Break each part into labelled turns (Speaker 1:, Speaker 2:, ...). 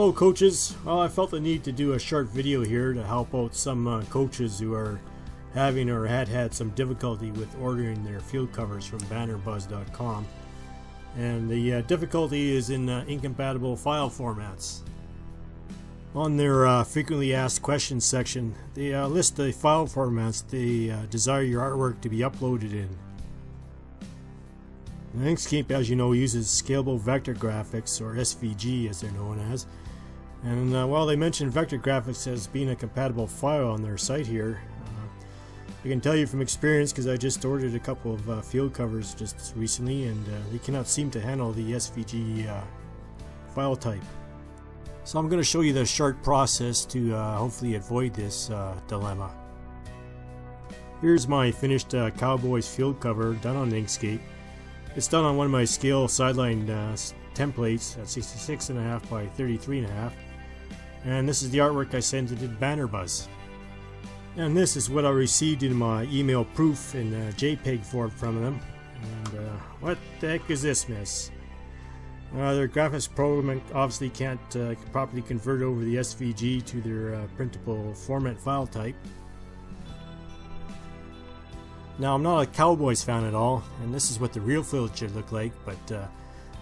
Speaker 1: Hello coaches. Well, I felt the need to do a short video here to help out some coaches who are having or had some difficulty with ordering their field covers from bannerbuzz.com, and the difficulty is in incompatible file formats. On their frequently asked questions section, they list the file formats they desire your artwork to be uploaded in. Inkscape, as you know, uses scalable vector graphics, or SVG as they're known as, and while they mention vector graphics as being a compatible file on their site here, I can tell you from experience, because I just ordered a couple of field covers just recently, and they cannot seem to handle the SVG file type. So I'm going to show you the short process to hopefully avoid this dilemma. Here's my finished Cowboys field cover done on Inkscape. It's done on one of my scale sideline templates at 66.5 by 33.5, and this is the artwork I sent to BannerBuzz. And this is what I received in my email proof in JPEG form from them. And what the heck is this mess? Their graphics program obviously can't properly convert over the SVG to their printable format file type. Now, I'm not a Cowboys fan at all, and this is what the real field should look like, but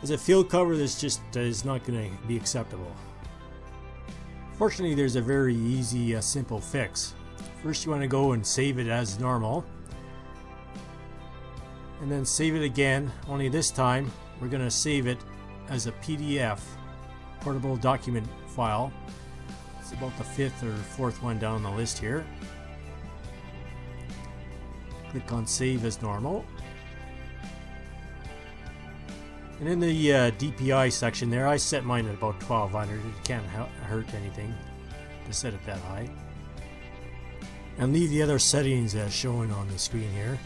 Speaker 1: as a field cover, this just is not going to be acceptable. Fortunately, there's a very easy, simple fix. First, you want to go and save it as normal, and then save it again, only this time we're going to save it as a PDF, portable document file. It's about the 5th or 4th one down the list here. Click on save as normal, and in the DPI section there, I set mine at about 1200. It can't hurt anything to set it that high, and leave the other settings as shown on the screen here.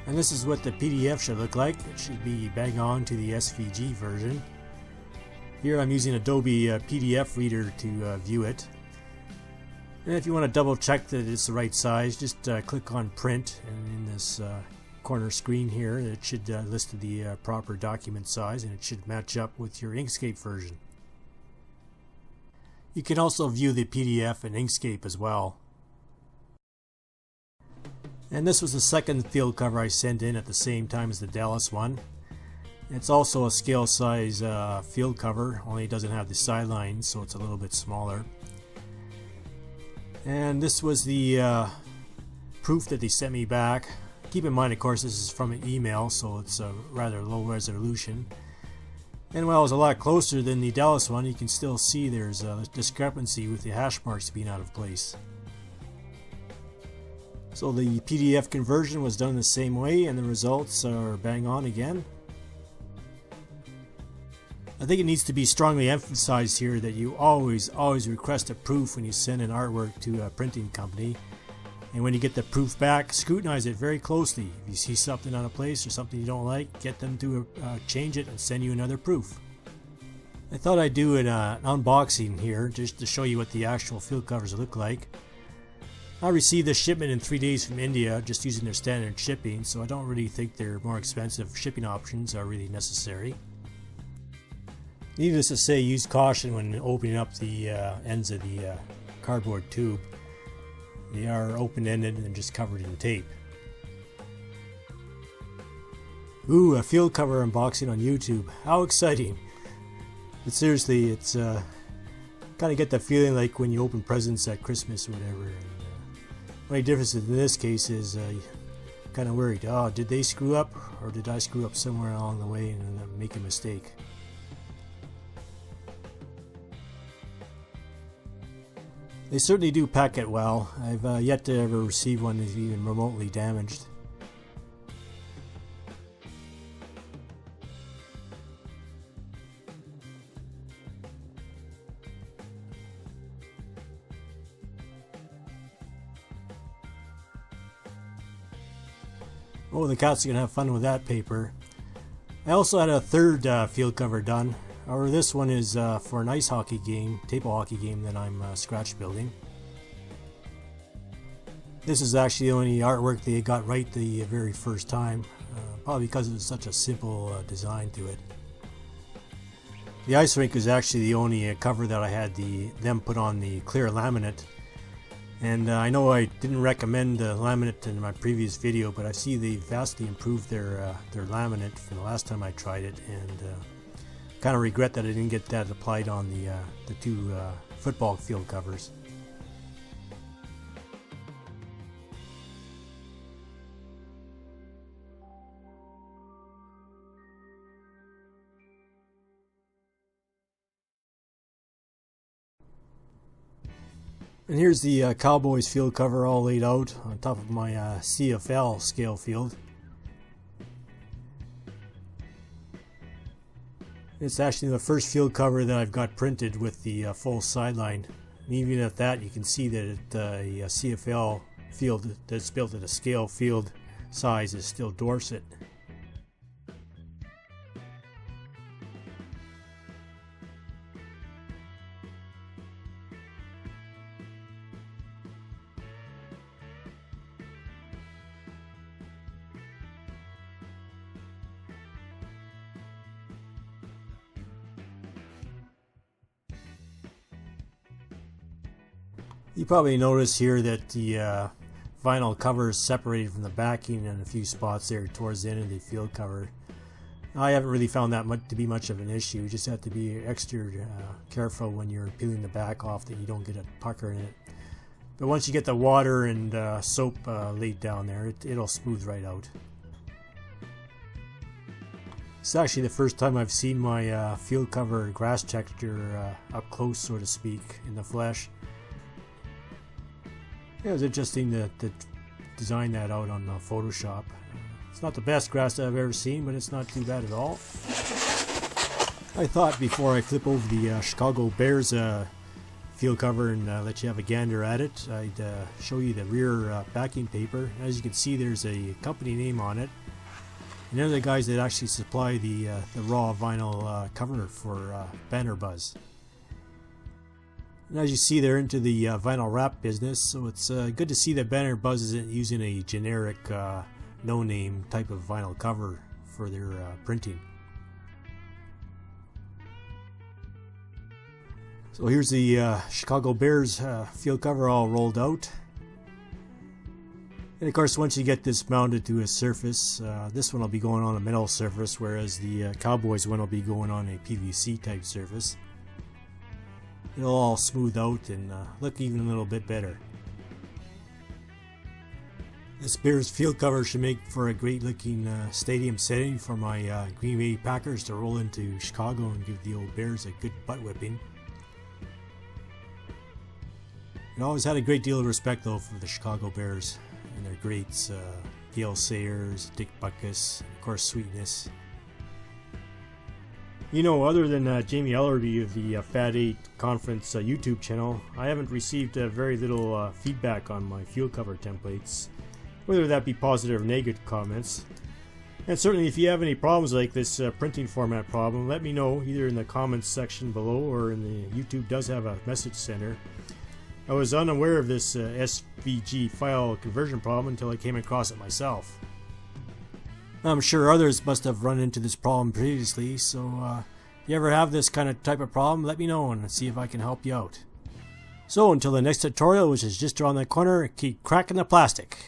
Speaker 1: And this is what the PDF should look like. It should be bang on to the SVG version. Here I'm using Adobe PDF Reader to view it. And if you want to double check that it's the right size, just click on print, and in this corner screen here it should list the proper document size, and it should match up with your Inkscape version. You can also view the PDF in Inkscape as well. And this was the second field cover I sent in at the same time as the Dallas one. It's also a scale size field cover, only it doesn't have the sidelines, so it's a little bit smaller. And this was the proof that they sent me back. Keep in mind, of course, this is from an email, so it's a rather low resolution. And while it's a lot closer than the Dallas one, you can still see there's a discrepancy with the hash marks being out of place. So the PDF conversion was done the same way, and the results are bang on again. I think it needs to be strongly emphasized here that you always request a proof when you send an artwork to a printing company. And when you get the proof back, scrutinize it very closely. If you see something out of place or something you don't like, get them to change it and send you another proof. I thought I'd do an unboxing here just to show you what the actual field covers look like. I received this shipment in 3 days from India, just using their standard shipping, so I don't really think their more expensive shipping options are really necessary. Needless to say, use caution when opening up the ends of the cardboard tube. They are open-ended and just covered in tape. Ooh, a field cover unboxing on YouTube. How exciting! But seriously, it's kind of get the feeling like when you open presents at Christmas or whatever. And, the only difference in this case is kind of worried. Oh, did they screw up, or did I screw up somewhere along the way and make a mistake? They certainly do pack it well. I've yet to ever receive one that's even remotely damaged. Oh, the cats are going to have fun with that paper. I also had a third field cover done. However, this one is for an ice hockey game, table hockey game that I'm scratch building. This is actually the only artwork they got right the very first time, probably because it was such a simple design to it. The ice rink is actually the only cover that I had them put on the clear laminate. And I know I didn't recommend the laminate in my previous video, but I see they vastly improved their laminate from the last time I tried it, and kind of regret that I didn't get that applied on the two football field covers. And here's the Cowboys field cover all laid out on top of my CFL scale field. It's actually the first field cover that I've got printed with the full sideline. And even at that, you can see that a CFL field that's built at a scale field size is still Dorset. You probably notice here that the vinyl cover is separated from the backing in a few spots there towards the end of the field cover. I haven't really found that to be much of an issue. You just have to be extra careful when you're peeling the back off that you don't get a pucker in it. But once you get the water and soap laid down there, it'll smooth right out. It's actually the first time I've seen my field cover grass texture up close, so to speak, in the flesh. Yeah, it was interesting to design that out on Photoshop. It's not the best grass I've ever seen, but it's not too bad at all. I thought before I flip over the Chicago Bears field cover and let you have a gander at it, I'd show you the rear backing paper. As you can see, there's a company name on it. And they're the guys that actually supply the raw vinyl cover for Banner Buzz. And as you see, they're into the vinyl wrap business, so it's good to see that Banner Buzz isn't using a generic no-name type of vinyl cover for their printing. So here's the Chicago Bears field cover all rolled out. And of course, once you get this mounted to a surface, this one will be going on a metal surface, whereas the Cowboys one will be going on a PVC type surface. It'll all smooth out and look even a little bit better. This Bears field cover should make for a great looking stadium setting for my Green Bay Packers to roll into Chicago and give the old Bears a good butt whipping. I always had a great deal of respect though for the Chicago Bears and their greats, Gale Sayers, Dick Butkus, and of course Sweetness. You know, other than Jamie Ellerby of the Fat 8 Conference YouTube channel, I haven't received very little feedback on my field cover templates, whether that be positive or negative comments. And certainly if you have any problems like this printing format problem, let me know either in the comments section below or in the YouTube does have a message center. I was unaware of this SVG file conversion problem until I came across it myself. I'm sure others must have run into this problem previously, so if you ever have this kind of type of problem, let me know and see if I can help you out. So until the next tutorial, which is just around the corner, keep cracking the plastic.